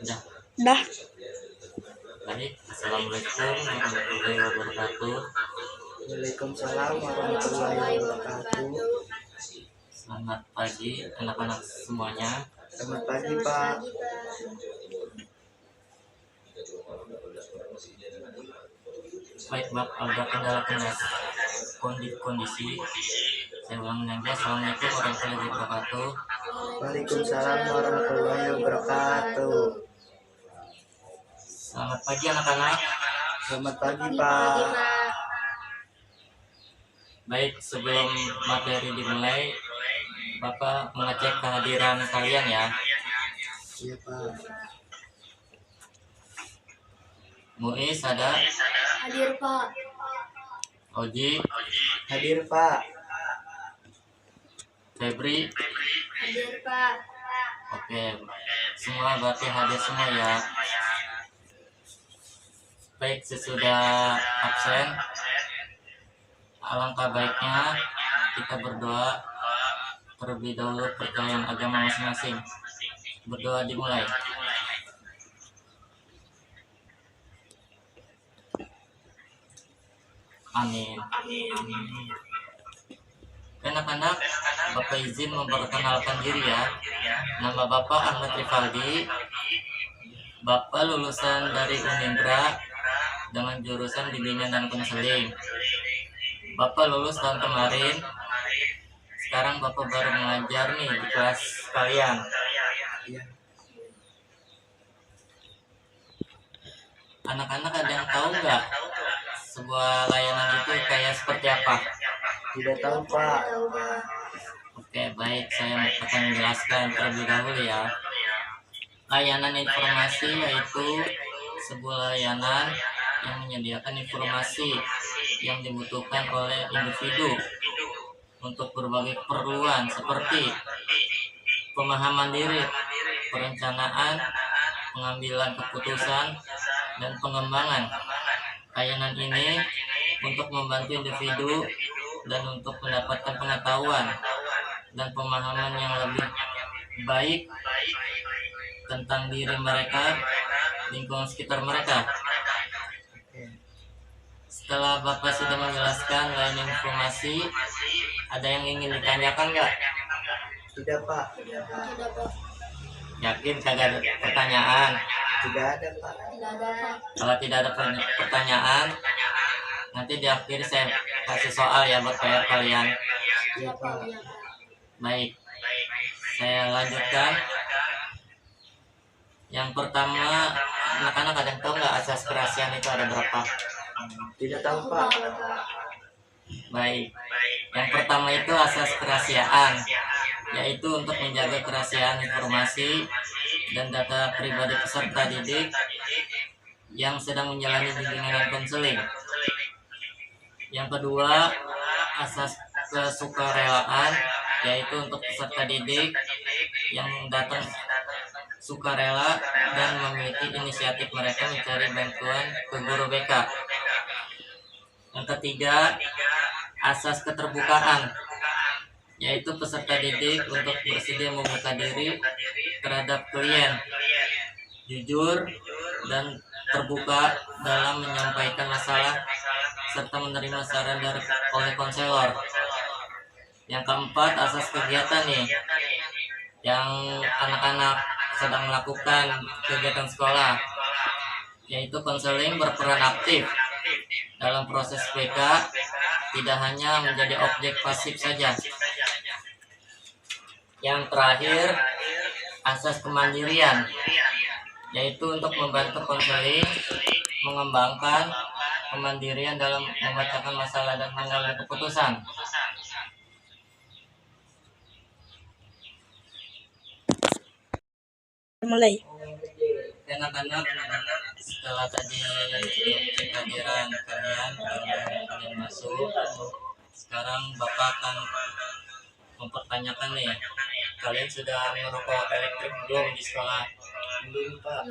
Udah. Dah. Baik, assalamualaikum warahmatullahi wabarakatuh. Waalaikumsalam warahmatullahi wabarakatuh. Selamat pagi anak-anak semuanya. Selamat pagi Pak. Baik, ada kendala kondisi. Saya ulangi lagi. Assalamualaikum warahmatullahi wabarakatuh. Waalaikumsalam warahmatullahi wabarakatuh. Selamat pagi anak-anak. Selamat pagi Pak. Baik, sebelum materi dimulai, Bapak mengecek kehadiran kalian ya. Iya Pak. Muiz ada? Hadir Pak. Oji? Hadir Pak. Febri? Hadir Pak. Oke, semua berarti hadir semua ya. Baik, sesudah absen, alangkah baiknya kita berdoa terlebih dahulu percayaan agama masing-masing. Berdoa dimulai. Amin. Anak-anak, Bapak izin memperkenalkan diri ya. Nama Bapak Ahmad Rifaldi. Bapak lulusan dari Unindra dengan jurusan bimbingan dan konseling. Bapak lulus tahun kemarin. Sekarang Bapak baru mengajar nih di kelas kalian. Anak-anak ada yang tahu nggak sebuah layanan itu kayak seperti apa? Tidak tahu Pak. Oke, baik, saya akan menjelaskan terlebih dahulu ya. Layanan informasi yaitu sebuah layanan yang menyediakan informasi yang dibutuhkan oleh individu untuk berbagai keperluan seperti pemahaman diri, perencanaan, pengambilan keputusan, dan pengembangan. Layanan ini untuk membantu individu dan untuk mendapatkan pengetahuan dan pemahaman yang lebih baik tentang diri mereka, lingkungan sekitar mereka. Setelah Bapak sudah menjelaskan layanan informasi, ada yang ingin ditanyakan nggak? Tidak Pak. Yakin kagak ada pertanyaan? Tidak ada Pak. Kalau tidak ada pertanyaan, nanti di akhir saya kasih soal ya buat PR kalian. Iya Pak. Baik, saya lanjutkan. Yang pertama, anak-anak ada yang tahu nggak asas kerahasiaan itu ada berapa? Tidak tahu Pak. Baik, yang pertama itu asas kerahasiaan, yaitu untuk menjaga kerahasiaan informasi dan data pribadi peserta didik yang sedang menjalani bimbingan dan konseling. Yang kedua, asas kesukarelaan, yaitu untuk peserta didik yang datang sukarela dan memiliki inisiatif mereka mencari bantuan ke guru BK. Yang ketiga, asas keterbukaan, yaitu peserta didik untuk bersedia membuka diri terhadap klien, jujur dan terbuka dalam menyampaikan masalah serta menerima saran oleh konselor. Yang keempat, asas kegiatan nih yang anak-anak sedang melakukan kegiatan sekolah, yaitu konseling berperan aktif dalam proses BK, tidak hanya menjadi objek pasif saja. Yang terakhir, asas kemandirian, yaitu untuk membantu konseling mengembangkan kemandirian dalam membacakan masalah dan mengambil keputusan. Mulai. Anak-anak, setelah tadi kehadiran kalian masuk, sekarang Bapak akan mempertanyakan nih, kalian sudah merokok elektrik belum di sekolah? Belum Pak.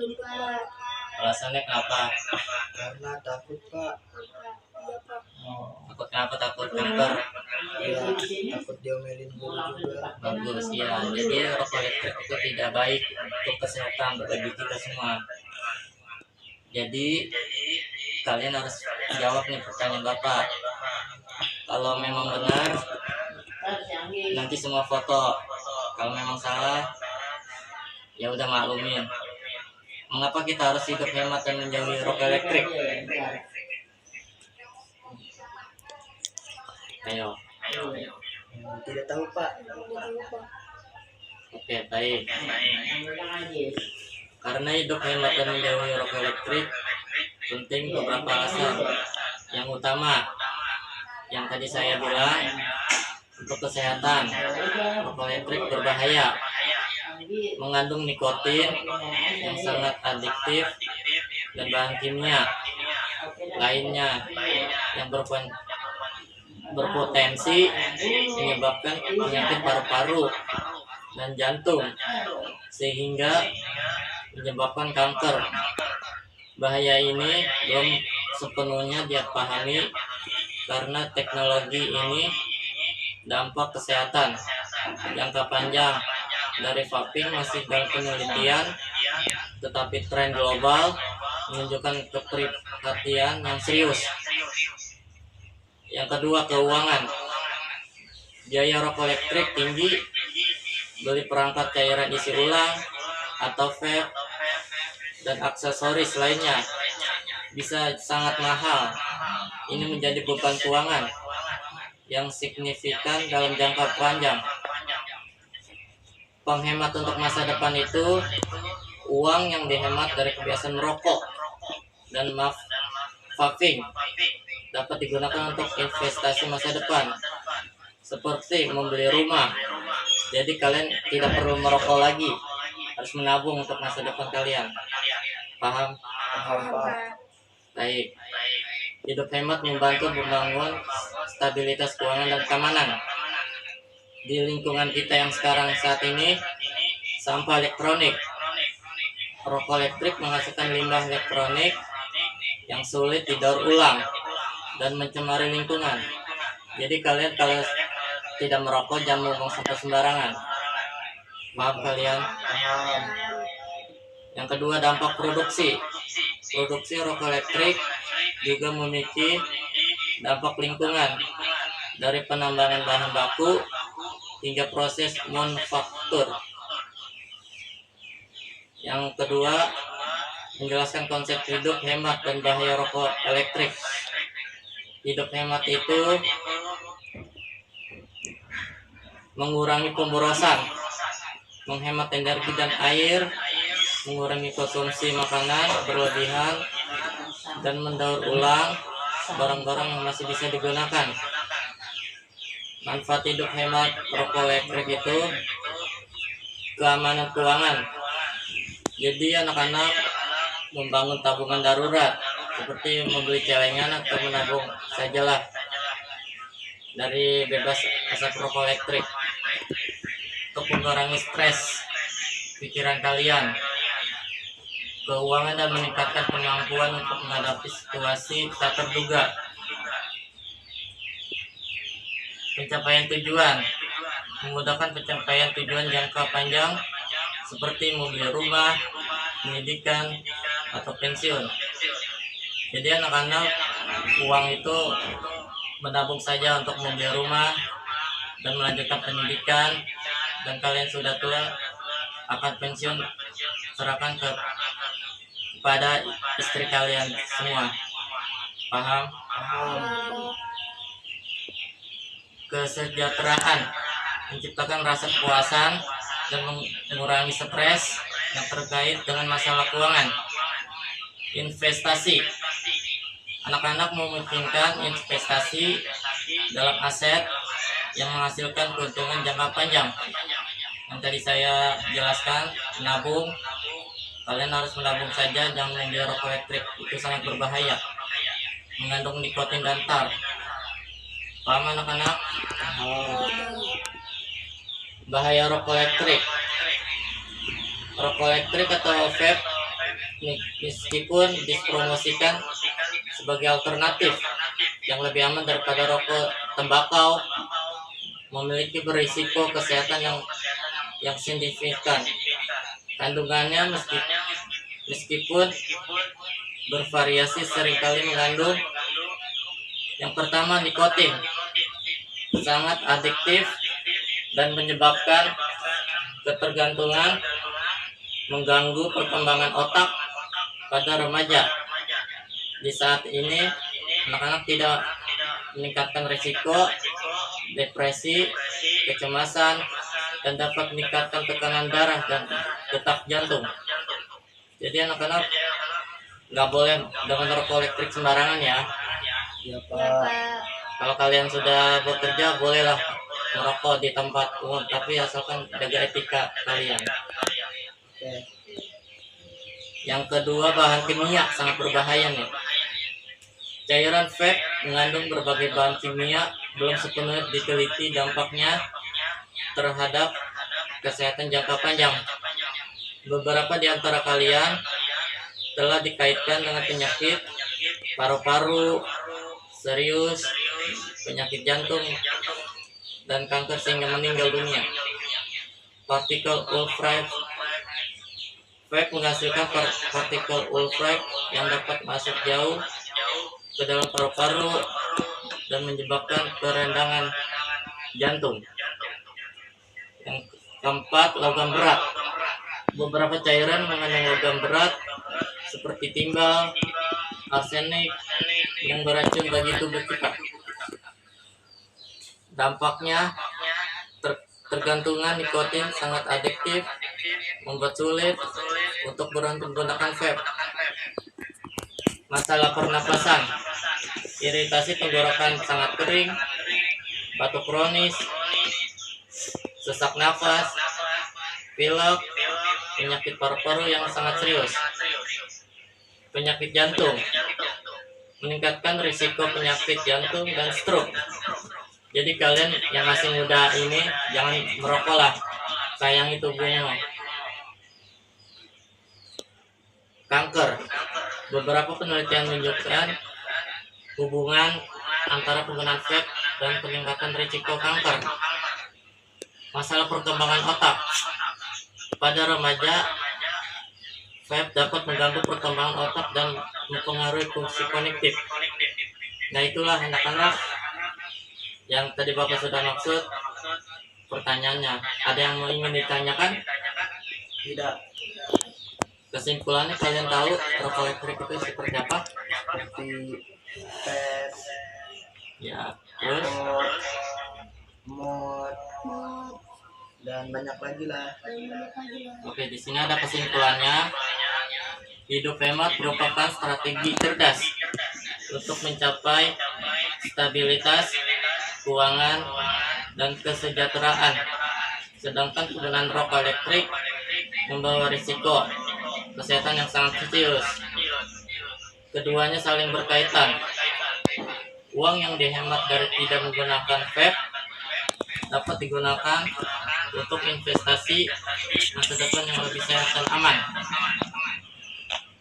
Alasannya kenapa? Karena takut Pak. Takut kenapa? Takut kanker. Ya, takut diomelin guru juga. Bagus ya. Jadi rokok elektrik itu tidak baik untuk kesehatan bagi kita semua. Jadi kalian harus jawab nih pertanyaan Bapak. Kalau memang benar, nanti semua foto. Kalau memang salah, ya udah maklumin. Mengapa kita harus hidup hemat dan menjauhi rokok elektrik? Ayo. Tidak tahu Pak. Oke, baik. Karena hidup hemat dan menjauhi rokok elektrik penting beberapa alasan. Yang utama, yang tadi saya bilang, untuk kesehatan, rokok elektrik berbahaya, mengandung nikotin yang sangat adiktif dan bahan kimia lainnya yang berpotensi menyebabkan penyakit paru-paru dan jantung sehingga menyebabkan kanker. Bahaya ini belum sepenuhnya dia pahami karena teknologi ini dampak kesehatan jangka panjang dari vaping masih dalam penelitian, tetapi tren global menunjukkan keprihatinan yang serius. Yang kedua, keuangan. Biaya rokok elektrik tinggi, beli perangkat cairan isi ulang atau vape dan aksesoris lainnya bisa sangat mahal. Ini menjadi beban keuangan yang signifikan dalam jangka panjang. Penghemat untuk masa depan itu uang yang dihemat dari kebiasaan merokok dan vaping dapat digunakan untuk investasi masa depan seperti membeli rumah. Jadi kalian tidak perlu merokok lagi, harus menabung untuk masa depan kalian. Paham? Paham Pak. Baik. Hidup hemat membantu membangun stabilitas keuangan dan keamanan. Di lingkungan kita yang sekarang saat ini, sampah elektronik, rokok elektrik menghasilkan limbah elektronik yang sulit didaur ulang dan mencemari lingkungan. Jadi kalian kalau tidak merokok jangan membuang sampah sembarangan. Maaf kalian. Paham. Yang kedua, dampak produksi. Produksi rokok elektrik juga memiliki dampak lingkungan dari penambangan bahan baku hingga proses manufaktur. Yang kedua, menjelaskan konsep hidup hemat dan bahaya rokok elektrik. Hidup hemat itu mengurangi pemborosan, menghemat energi dan air, mengurangi konsumsi makanan berlebihan, dan mendaur ulang barang-barang yang masih bisa digunakan. Manfaat hidup hemat rokok elektrik itu keamanan keuangan. Jadi anak-anak membangun tabungan darurat seperti membeli celengan atau menabung sajalah dari bebas asap rokok elektrik untuk mengurangi stres pikiran kalian, keuangan, dan meningkatkan kemampuan untuk menghadapi situasi tak terduga. Pencapaian tujuan, memudahkan pencapaian tujuan jangka panjang seperti membeli rumah, pendidikan, atau pensiun. Jadi anak-anak, uang itu menabung saja untuk membeli rumah dan melanjutkan pendidikan, dan kalian sudah tua akan pensiun, serahkan kepada istri kalian semua. Paham? Kesejahteraan, menciptakan rasa kepuasan dan mengurangi stres yang terkait dengan masalah keuangan. Investasi, anak-anak memungkinkan investasi dalam aset yang menghasilkan keuntungan jangka panjang. Yang tadi saya jelaskan, menabung. Kalian harus menabung saja, jangan membeli rokok elektrik, itu sangat berbahaya, mengandung nikotin dan tar. Paham anak-anak? Bahaya rokok elektrik. Rokok elektrik atau vape meskipun dipromosikan sebagai alternatif yang lebih aman daripada rokok tembakau, memiliki berisiko kesehatan yang signifikan. Kandungannya meskipun bervariasi seringkali mengandung yang pertama nikotin, sangat adiktif dan menyebabkan ketergantungan, mengganggu perkembangan otak pada remaja. Di saat ini anak-anak tidak meningkatkan risiko depresi, kecemasan, dan dapat meningkatkan tekanan darah dan detak jantung. Jadi anak-anak nggak boleh dengan rokok elektrik sembarangan ya. Iya Ya Pak. Pak. Kalau kalian sudah bekerja bolehlah merokok di tempat umum, tapi asalkan jaga etika kalian. Oke. Yang kedua, bahan kimia sangat berbahaya nih. Cairan vape mengandung berbagai bahan kimia, belum sepenuhnya diteliti dampaknya terhadap kesehatan jangka panjang. Beberapa di antara kalian telah dikaitkan dengan penyakit paru-paru serius, penyakit jantung, dan kanker sehingga meninggal dunia. Partikel ultraviolet vape menghasilkan partikel ultraviolet yang dapat masuk jauh ke dalam paru-paru dan menyebabkan kerendangan jantung. Yang keempat, logam berat. Beberapa cairan mengandung logam berat seperti timbal, arsenik yang beracun bagi tubuh kita. Dampaknya tergantungan nikotin sangat adiktif, membuat sulit untuk berhenti menggunakan vape. Masalah pernapasan, iritasi tenggorokan sangat kering, batuk kronis, sesak nafas, pilek, penyakit paru-paru yang sangat serius, penyakit jantung, meningkatkan risiko penyakit jantung dan stroke. Jadi kalian yang masih muda ini jangan merokok lah, sayangi tubuhnya. Kanker, beberapa penelitian menunjukkan hubungan antara penggunaan vape dan peningkatan risiko kanker. Masalah perkembangan otak, pada remaja vape dapat mengganggu perkembangan otak dan mempengaruhi fungsi kognitif. Nah itulah anak-anak yang tadi Bapak sudah maksud pertanyaannya. Ada yang mau ingin ditanyakan? Tidak. Kesimpulannya kalian tahu rokok elektrik itu seperti apa? Seperti tes, Ya, terus mod, Mod. dan banyak lagi lah. oke, di sini ada kesimpulannya. Hidup hemat merupakan strategi cerdas untuk mencapai stabilitas keuangan dan kesejahteraan. Sedangkan penggunaan rokok elektrik membawa risiko kesehatan yang sangat serius. Keduanya saling berkaitan. Uang yang dihemat dari tidak menggunakan vape dapat digunakan untuk investasi masa depan yang lebih sehat dan aman.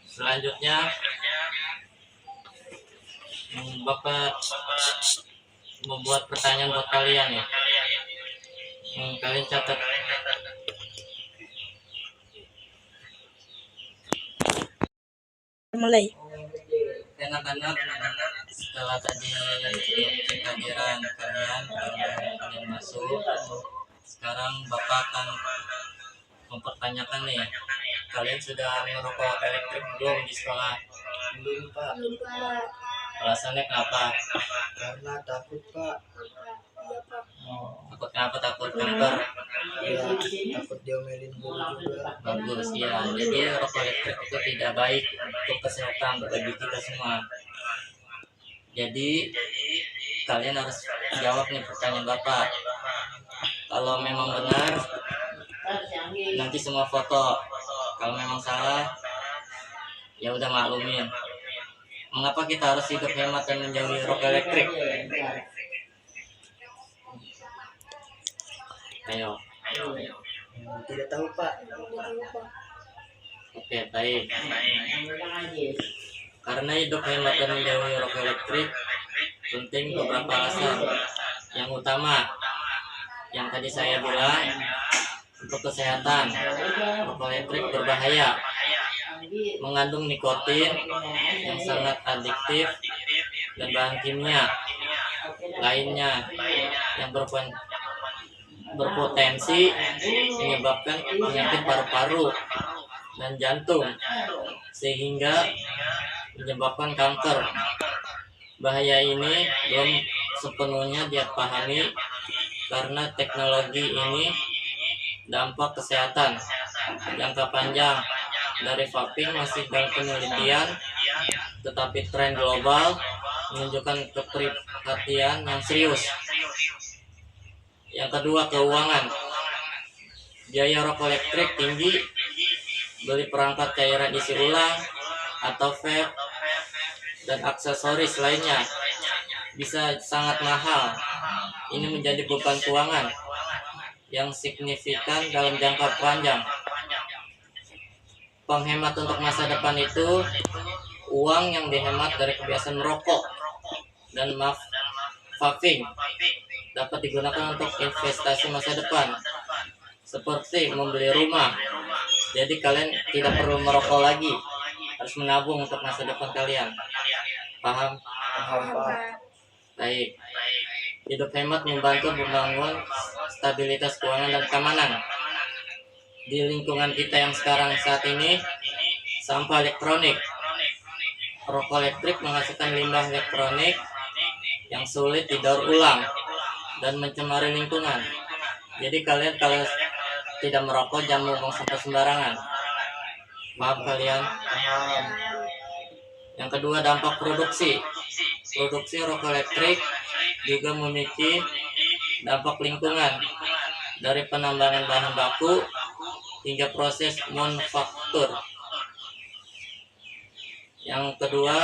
Selanjutnya, Bapak membuat pertanyaan buat kalian ya. Kalian catat. Mulai. Anak-anak, setelah tadi kehadiran kalian masuk, sekarang Bapak akan mempertanyakan nih, kalian sudah merokok elektrik belum di sekolah? Belum Pak, Belum Pak. Alasannya kenapa? karena takut Pak. Iya Pak. Takut kenapa? Takut kanker? Ya, takut diomelin guru juga. Bagus ya. Jadi rokok elektrik itu tidak baik untuk kesehatan bagi kita semua. Jadi kalian harus jawab nih pertanyaan Bapak. Kalau memang benar, nanti semua foto. Kalau memang salah, ya udah maklumin. Mengapa kita harus hidup hemat dan menjauhi rokok elektrik? Ayo. Tidak tahu Pak. Oke, baik. Karena hidup hemat dan menjauhi rokok elektrik penting beberapa alasan. Yang utama, yang tadi saya bilang, untuk kesehatan, rokok elektrik berbahaya, mengandung nikotin yang sangat adiktif dan bahan kimia lainnya yang berpotensi menyebabkan penyakit paru-paru dan jantung sehingga menyebabkan kanker. Bahaya ini belum sepenuhnya dipahami karena teknologi ini dampak kesehatan jangka panjang dari vaping masih dalam penelitian, tetapi tren global menunjukkan keprihatinan yang serius. Yang kedua, keuangan. Biaya rokok elektrik tinggi, beli perangkat cairan isi ulang atau vape dan aksesoris lainnya bisa sangat mahal. Ini menjadi beban keuangan yang signifikan dalam jangka panjang. Penghemat untuk masa depan itu uang yang dihemat dari kebiasaan merokok dan vaping dapat digunakan untuk investasi masa depan seperti membeli rumah. Jadi kalian tidak perlu merokok lagi, harus menabung untuk masa depan kalian. Paham? Baik. Hidup hemat membantu membangun stabilitas keuangan dan keamanan. Di lingkungan kita yang sekarang saat ini, sampah elektronik, rokok elektrik menghasilkan limbah elektronik yang sulit didaur ulang dan mencemari lingkungan. Jadi kalian kalau tidak merokok jangan membuang sampah sembarangan. Paham kalian? Yang kedua, dampak produksi. Produksi rokok elektrik juga memiliki dampak lingkungan, dari penambangan bahan baku hingga proses manufaktur. Yang kedua,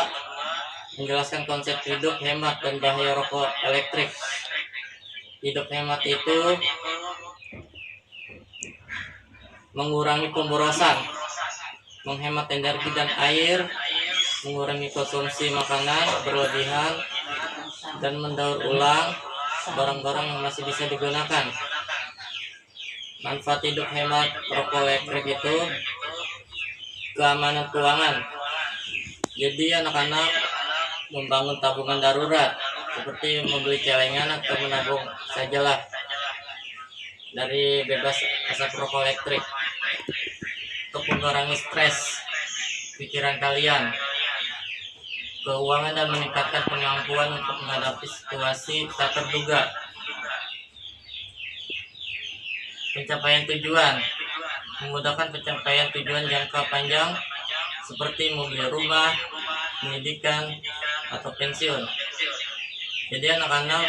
menjelaskan konsep hidup hemat dan bahaya rokok elektrik. Hidup hemat itu mengurangi pemborosan, menghemat energi dan air, mengurangi konsumsi makanan berlebihan, dan mendaur ulang barang-barang yang masih bisa digunakan. Manfaat hidup hemat rokok elektrik itu keamanan keuangan. Jadi anak-anak membangun tabungan darurat seperti membeli celengan atau menabung sajalah dari bebas asap rokok elektrik. Untuk mengurangi stres pikiran kalian, keuangan, dan meningkatkan kemampuan untuk menghadapi situasi tak terduga. Pencapaian tujuan, memudahkan pencapaian tujuan jangka panjang seperti membeli rumah, pendidikan, atau pensiun. Jadi anak-anak,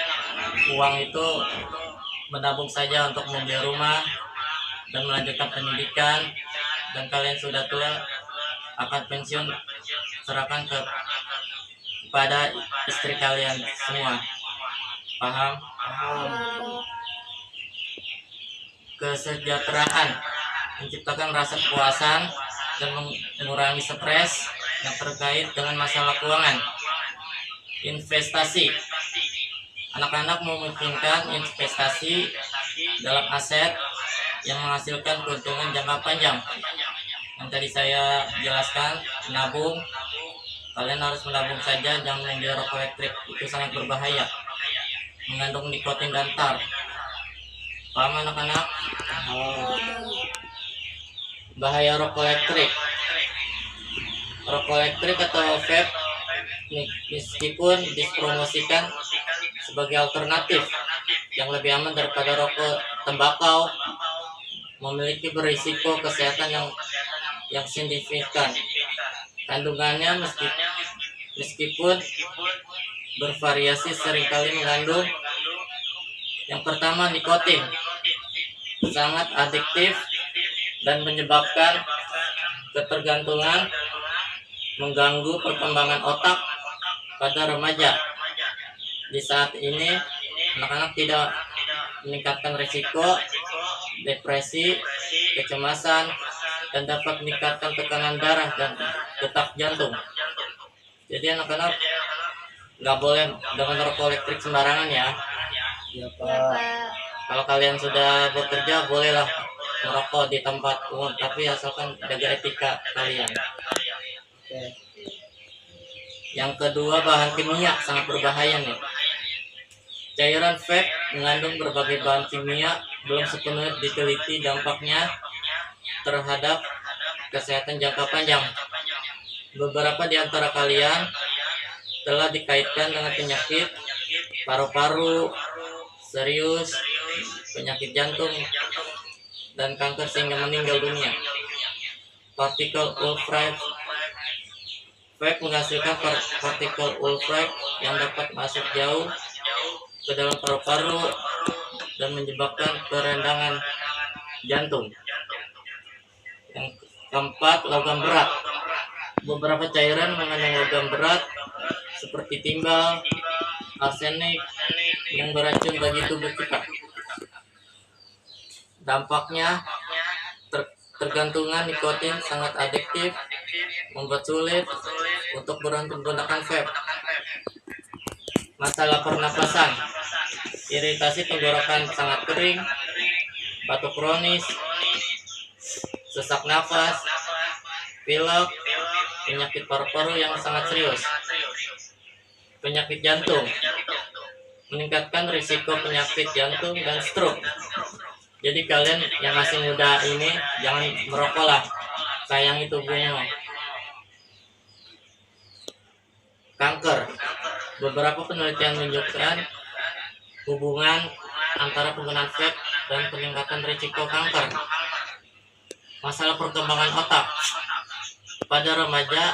uang itu menabung saja untuk membeli rumah dan melanjutkan pendidikan, dan kalian sudah tua akan pensiun, serahkan kepada istri kalian semua. Paham? Kesejahteraan, menciptakan rasa kepuasan dan mengurangi stres yang terkait dengan masalah keuangan. Investasi, anak-anak memungkinkan investasi dalam aset yang menghasilkan keuntungan jangka panjang. Yang tadi saya jelaskan, menabung. Kalian harus menabung saja, jangan membeli rokok elektrik, itu sangat berbahaya, mengandung nikotin dan tar. Paham anak-anak? Bahaya rokok elektrik. Rokok elektrik atau vape meskipun dipromosikan sebagai alternatif yang lebih aman daripada rokok tembakau, memiliki berisiko kesehatan yang signifikan. Kandungannya meskipun bervariasi seringkali mengandung yang pertama, nikotin, sangat adiktif dan menyebabkan ketergantungan, mengganggu perkembangan otak pada remaja. Di saat ini, anak-anak tidak meningkatkan risiko depresi, kecemasan, dan dapat meningkatkan tekanan darah dan detak jantung. Jadi anak-anak nggak boleh dengan rokok elektrik sembarangan ya. Iya Ya Pak. Pak. Kalau kalian sudah bekerja bolehlah merokok di tempat umum, tapi asalkan jaga etika kalian. Oke. Yang kedua, bahan kimia sangat berbahaya nih. Cairan vape mengandung berbagai bahan kimia, belum sepenuhnya diteliti dampaknya terhadap kesehatan jangka panjang. Beberapa di antara kalian telah dikaitkan dengan penyakit paru-paru serius, penyakit jantung, dan kanker sehingga meninggal dunia. Partikel ultraviolet vape menghasilkan partikel ultraviolet yang dapat masuk jauh ke dalam paru-paru dan menyebabkan kerendangan jantung. Yang keempat, logam berat. Beberapa cairan mengandung logam berat seperti timbal, arsenik yang beracun bagi tubuh kita. Dampaknya tergantungan nikotin sangat adiktif, membuat sulit untuk berhenti menggunakan vape. Masalah pernapasan, iritasi tenggorokan sangat kering, batuk kronis, sesak nafas, pilek, penyakit paru-paru yang sangat serius, penyakit jantung, meningkatkan risiko penyakit jantung dan stroke. Jadi kalian yang masih muda ini jangan merokok lah, sayangi tubuhnya. Kanker, beberapa penelitian menunjukkan hubungan antara penggunaan vape dan peningkatan risiko kanker. Masalah perkembangan otak, pada remaja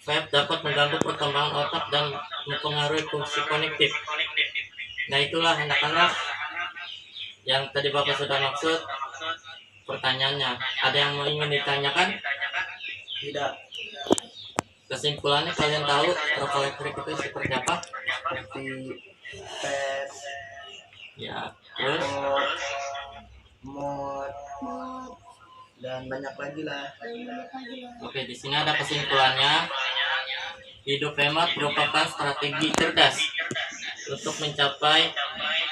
vape dapat mengganggu perkembangan otak dan mempengaruhi fungsi kognitif. Nah itulah anak-anak yang tadi Bapak sudah maksud pertanyaannya. Ada yang mau ingin ditanyakan? Tidak. Kesimpulannya kalian tahu rokok elektrik itu seperti apa? Seperti pet, Ya, terus mod, Mod. dan banyak lagi lah. Dan banyak lagi lah. oke, di sini ada kesimpulannya. Hidup hemat merupakan strategi cerdas untuk mencapai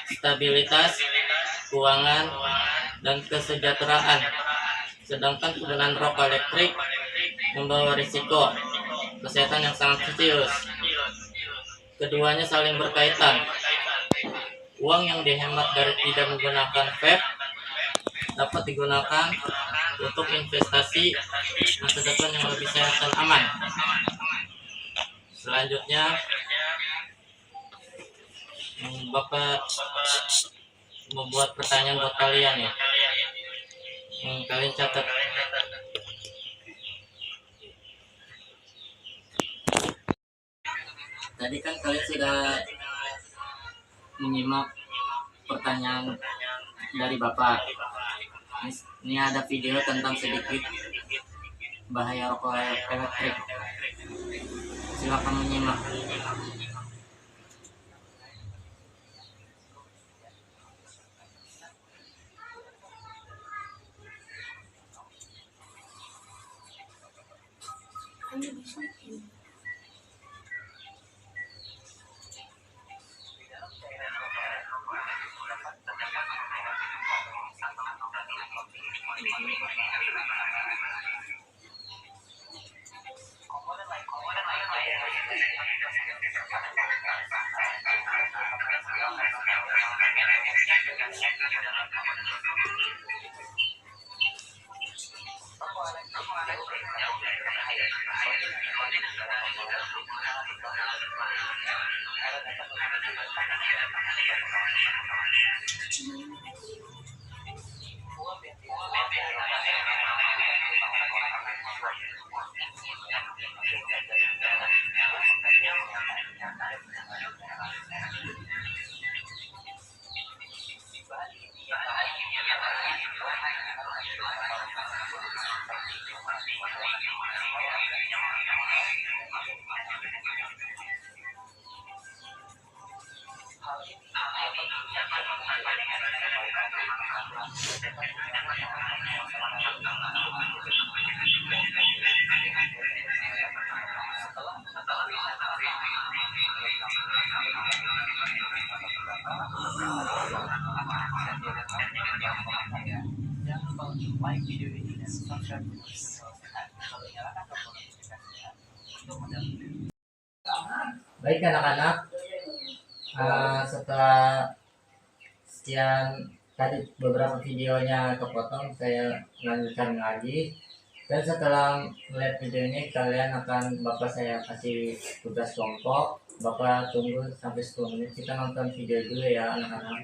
stabilitas keuangan dan kesejahteraan. Sedangkan penggunaan rokok elektrik membawa risiko kesehatan yang sangat serius. Keduanya saling berkaitan. Uang yang dihemat dari tidak menggunakan vape dapat digunakan untuk investasi masa depan yang lebih sehat dan aman. Selanjutnya, Bapak membuat pertanyaan buat kalian ya. Kalian catat. Tadi kan kalian sudah menyimak pertanyaan dari Bapak. Ini ada video tentang sedikit bahaya rokok elektrik. Silakan menyimak. Ini bisa. Baik anak-anak, setelah sekian tadi beberapa videonya kepotong, saya lanjutkan lagi. Dan setelah melihat video ini, kalian akan bapak saya kasih tugas kelompok. Bapak tunggu sampai 10 menit. Kita nonton video dulu ya anak-anak.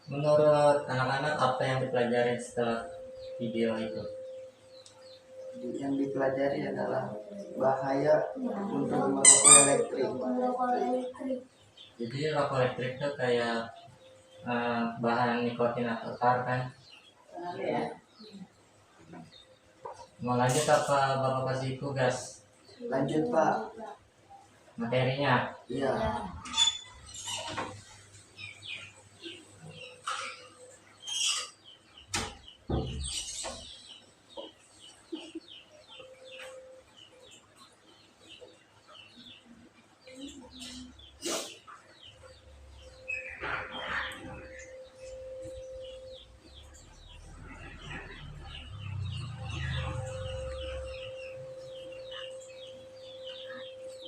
Menurut anak-anak apa yang dipelajari setelah video itu? Yang dipelajari adalah bahaya untuk merokok elektrik. Jadi rokok elektrik itu kayak bahan nikotin atau tar kan? Mau lanjut apa bapak kasih tugas Lanjut Pak. materinya? Iya.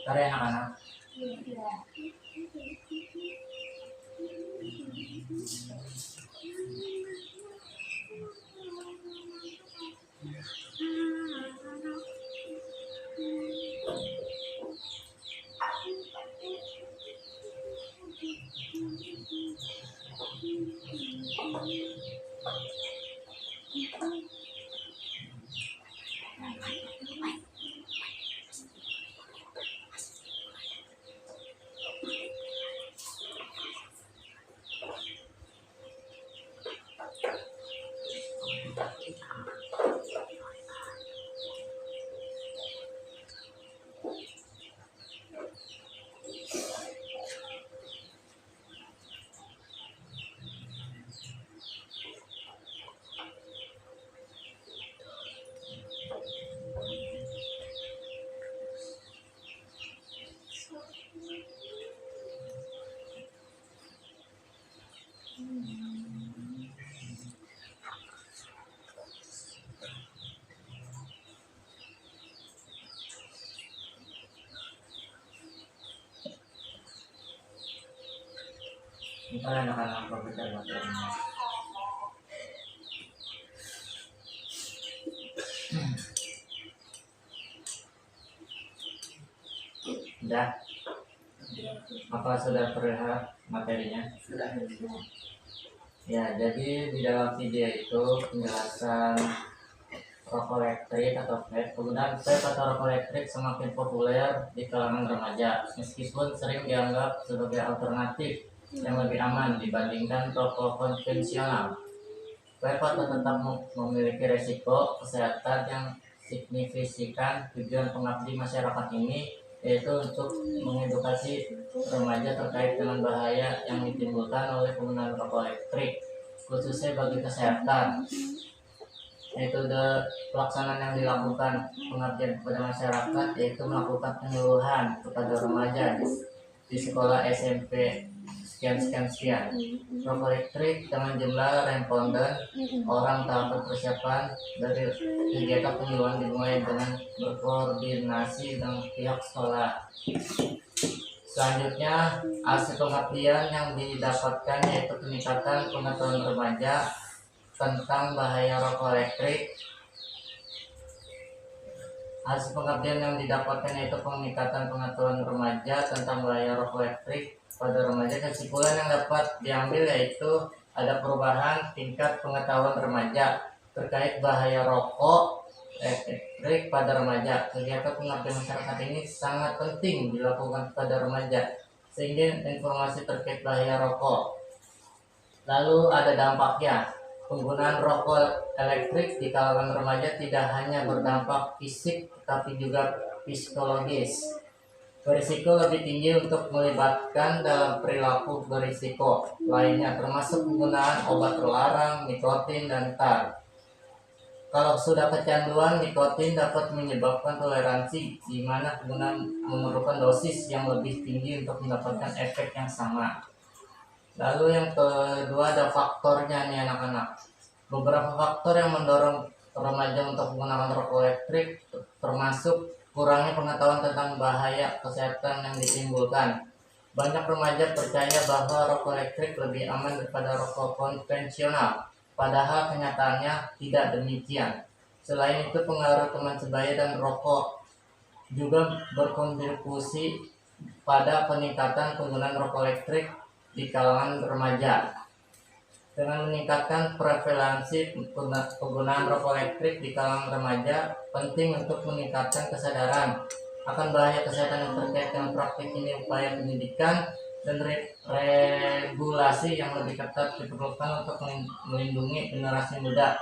Ntar ya anak-anak. Ntar anak-anak belajar materinya. Udah? Apa sudah perlihat materinya? Sudah. Ya, jadi di dalam video itu penjelasan rokok elektrik atau vape. Penggunaan vape atau rokok elektrik semakin populer di kalangan remaja, meskipun sering dianggap sebagai alternatif yang lebih aman dibandingkan rokok konvensional. Vape tetap memiliki resiko kesehatan yang signifikan. Tujuan pengabdi masyarakat ini yaitu untuk mengedukasi remaja terkait dengan bahaya yang ditimbulkan oleh penggunaan rokok elektrik, khususnya bagi kesehatan. Yaitu pelaksanaan yang dilakukan pengabdian kepada masyarakat, yaitu melakukan penyuluhan kepada remaja di sekolah SMP sekian. Rokok elektrik dengan jumlah responden orang tahapan persiapan dari kegiatan penyuluhan dimulai dengan berkoordinasi dengan pihak sekolah. Selanjutnya, hasil pengabdian yang didapatkan yaitu peningkatan pengetahuan remaja tentang bahaya rokok elektrik. Hasil pengabdian yang didapatkan yaitu peningkatan pengetahuan remaja tentang bahaya rokok elektrik pada remaja. Kesimpulan yang dapat diambil yaitu ada perubahan tingkat pengetahuan remaja terkait bahaya rokok elektrik pada remaja. Kegiatan pengabdian masyarakat ini sangat penting dilakukan pada remaja sehingga informasi terkait bahaya rokok. Lalu ada dampaknya. Penggunaan rokok elektrik di kalangan remaja tidak hanya berdampak fisik tetapi juga psikologis. Berisiko lebih tinggi untuk melibatkan dalam perilaku berisiko lainnya, termasuk penggunaan obat terlarang, nikotin, dan tar. Kalau sudah kecanduan, nikotin dapat menyebabkan toleransi, di mana penggunaan memerlukan dosis yang lebih tinggi untuk mendapatkan efek yang sama. Lalu yang kedua ada faktornya nih anak-anak. Beberapa faktor yang mendorong remaja untuk menggunakan rokok elektrik termasuk kurangnya pengetahuan tentang bahaya kesehatan yang ditimbulkan. Banyak remaja percaya bahwa rokok elektrik lebih aman daripada rokok konvensional, padahal kenyataannya tidak demikian. Selain itu, pengaruh teman sebaya dan rokok juga berkontribusi pada peningkatan penggunaan rokok elektrik di kalangan remaja. Dengan meningkatkan prevalensi penggunaan rokok elektrik di kalangan remaja, penting untuk meningkatkan kesadaran akan bahaya kesehatan yang terkait dengan praktik ini. Upaya pendidikan dan regulasi yang lebih ketat diperlukan untuk melindungi generasi muda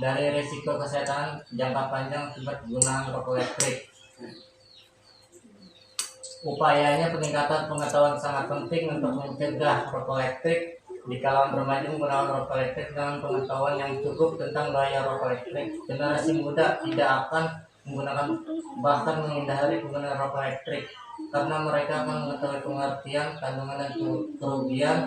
dari risiko kesehatan jangka panjang akibat penggunaan rokok elektrik. Upayanya, peningkatan pengetahuan sangat penting untuk mencegah rokok elektrik di kalangan remaja. Menggunakan rokok elektrik dengan pengetahuan yang cukup tentang bahaya rokok elektrik, generasi muda tidak akan menggunakan bahkan menghindari penggunaan rokok elektrik karena mereka akan mengetahui pengertian, kandungan, dan kerugian.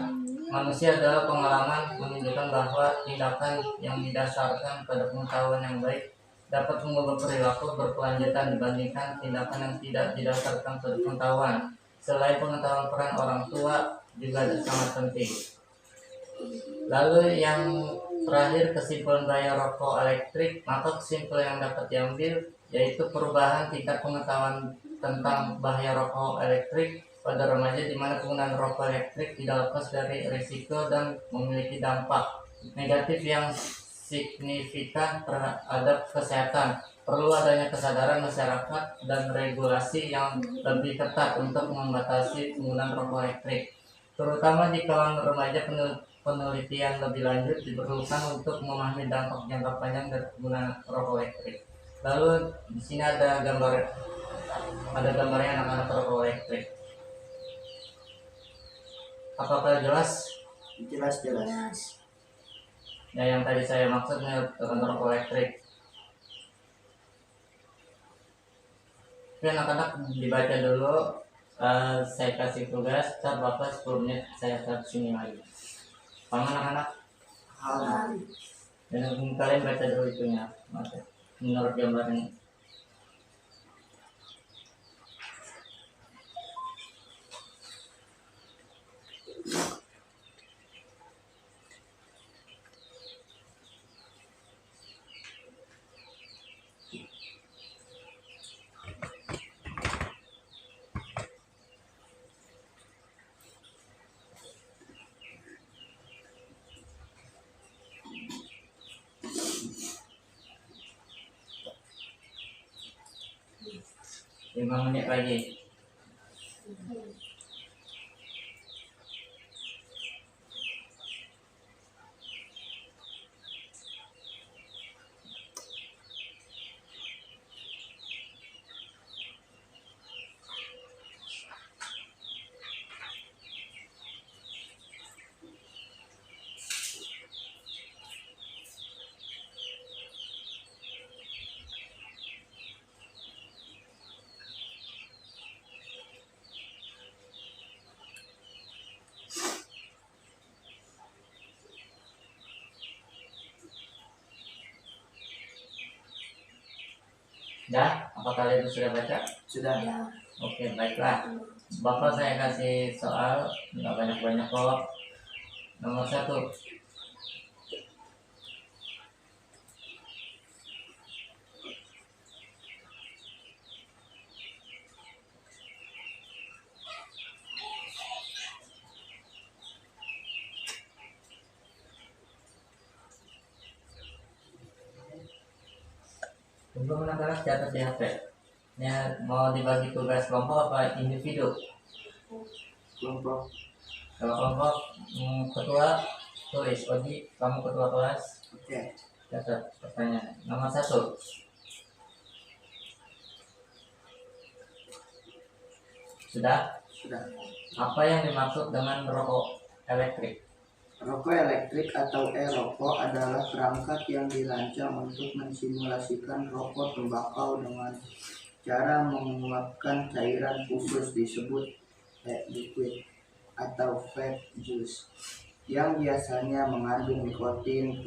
Manusia adalah pengalaman menunjukkan bahwa tindakan yang didasarkan pada pengetahuan yang baik dapat mengubah perilaku berkelanjutan dibandingkan tindakan yang tidak didasarkan pada pengetahuan. Selain pengetahuan, peran orang tua juga sangat penting. Lalu yang terakhir, kesimpulan bahaya rokok elektrik. Maka kesimpulan yang dapat diambil yaitu perubahan tingkat pengetahuan tentang bahaya rokok elektrik pada remaja, di mana penggunaan rokok elektrik tidak lepas dari risiko dan memiliki dampak negatif yang signifikan terhadap kesehatan. Perlu adanya kesadaran masyarakat dan regulasi yang lebih ketat untuk membatasi penggunaan rokok elektrik, terutama di kalangan remaja. Penelitian lebih lanjut diperlukan untuk memahami dampak jangka panjang dari penggunaan rokok elektrik. Lalu di sini ada gambarnya anak-anak rokok elektrik. Apakah jelas? Jelas. Ya, yang tadi saya maksudnya tentang rokok elektrik. Oke anak-anak, dibaca dulu. Saya kasih tugas, ntar Bapak 10 menit saya start sini lagi. Paham anak-anak? Dan kalian baca dulu itunya, menurut gambarnya. 5 menit lagi. Dah, apa kalian sudah baca? Sudah. Ya. Oke, baiklah. Bapak saya kasih soal, nggak banyak-banyak kok. Nomor 1. Untuk anak-anak catat di HP. Ya, mau dibagi tugas kelompok apa individu? Kelompok. Kalau kelompok, ketua tulis. Oji, kamu ketua kelas. Oke. Catat pertanyaan. Nomor 1. Sudah? Sudah. Apa yang dimaksud dengan rokok elektrik? Rokok elektrik atau e-rokok adalah perangkat yang dirancang untuk mensimulasikan rokok tembakau dengan cara menguapkan cairan khusus disebut liquid atau vape juice yang biasanya mengandung nikotin,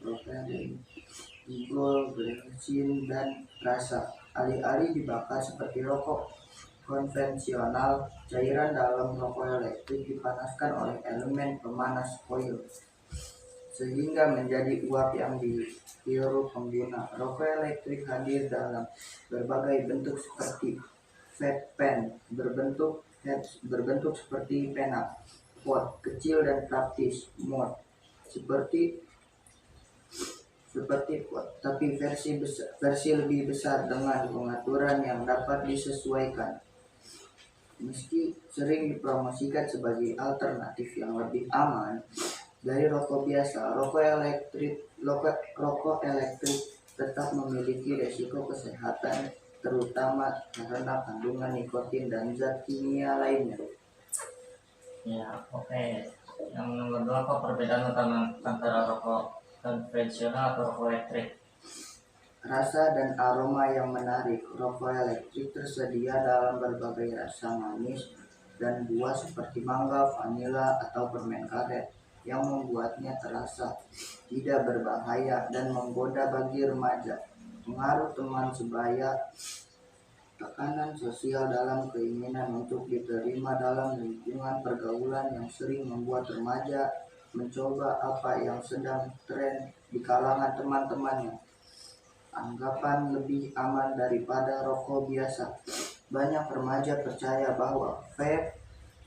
propelen, glikol, bensin, dan rasa. Alih-alih dibakar seperti rokok konvensional, cairan dalam rokok elektrik dipanaskan oleh elemen pemanas koil sehingga menjadi uap yang dihirup pengguna. Rokok elektrik hadir dalam berbagai bentuk seperti vape pen berbentuk seperti pena, pot kecil dan praktis, mod seperti pot, tapi versi lebih besar dengan pengaturan yang dapat disesuaikan. Meski sering dipromosikan sebagai alternatif yang lebih aman dari rokok biasa, rokok elektrik tetap memiliki resiko kesehatan, terutama karena kandungan nikotin dan zat kimia lainnya. Ya, oke. Yang nomor 2, apa perbedaan utama antara rokok konvensional atau rokok elektrik? Rasa dan aroma yang menarik. Rokok elektrik tersedia dalam berbagai rasa manis dan buah seperti mangga, vanila, atau permen karet yang membuatnya terasa tidak berbahaya dan menggoda bagi remaja. Pengaruh teman sebaya, tekanan sosial dalam keinginan untuk diterima dalam lingkungan pergaulan yang sering membuat remaja mencoba apa yang sedang tren di kalangan teman-temannya. Anggapan lebih aman daripada rokok biasa. Banyak remaja percaya bahwa vape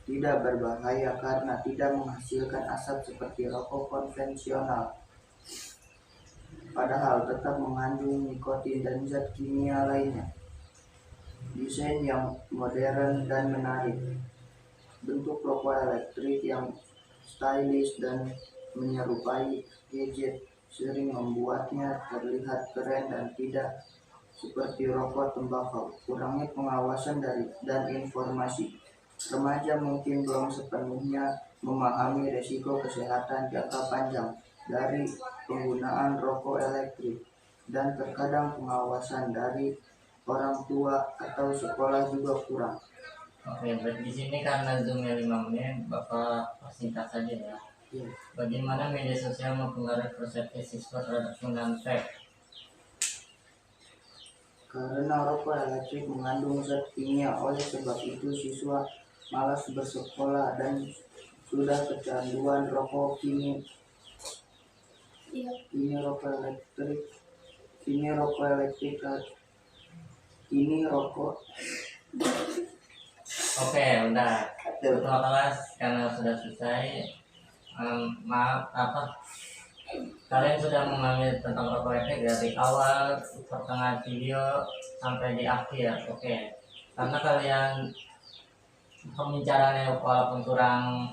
tidak berbahaya karena tidak menghasilkan asap seperti rokok konvensional. Padahal tetap mengandung nikotin dan zat kimia lainnya. Desain yang modern dan menarik. Bentuk rokok elektrik yang stylish dan menyerupai gadget sering membuatnya terlihat keren dan tidak seperti rokok tembakau. Kurangnya pengawasan dan informasi. Remaja mungkin belum sepenuhnya memahami risiko kesehatan jangka panjang dari penggunaan rokok elektrik, dan terkadang pengawasan dari orang tua atau sekolah juga kurang. Oke, berarti di sini karena zoomnya 5 menit, Bapak persingkat saja ya. Ya. Bagaimana media sosial mempengaruhi persepsi siswa terhadap penggunaan vape? Karena rokok elektrik mengandung zat kimia, oleh sebab itu siswa malas bersekolah dan sudah kecanduan rokok kini. Iya. Ini rokok Oke, udah. Ketua kelas karena sudah selesai. Maaf, kalian sudah memahami tentang rokok elektrik dari awal pertengahan video sampai di akhir. Oke. karena kalian pembicaraannya walaupun kurang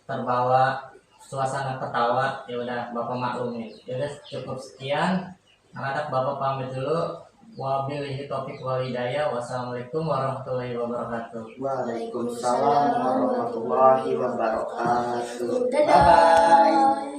terbawa suasana ketawa, ya udah Bapak maklumin. Ya udah cukup sekian. Anak-anak Bapak pamit dulu. Wabillahi taufiq wal hidayah. Wassalamualaikum warahmatullahi wabarakatuh. Waalaikumsalam warahmatullahi wabarakatuh. Dadah. Bye bye.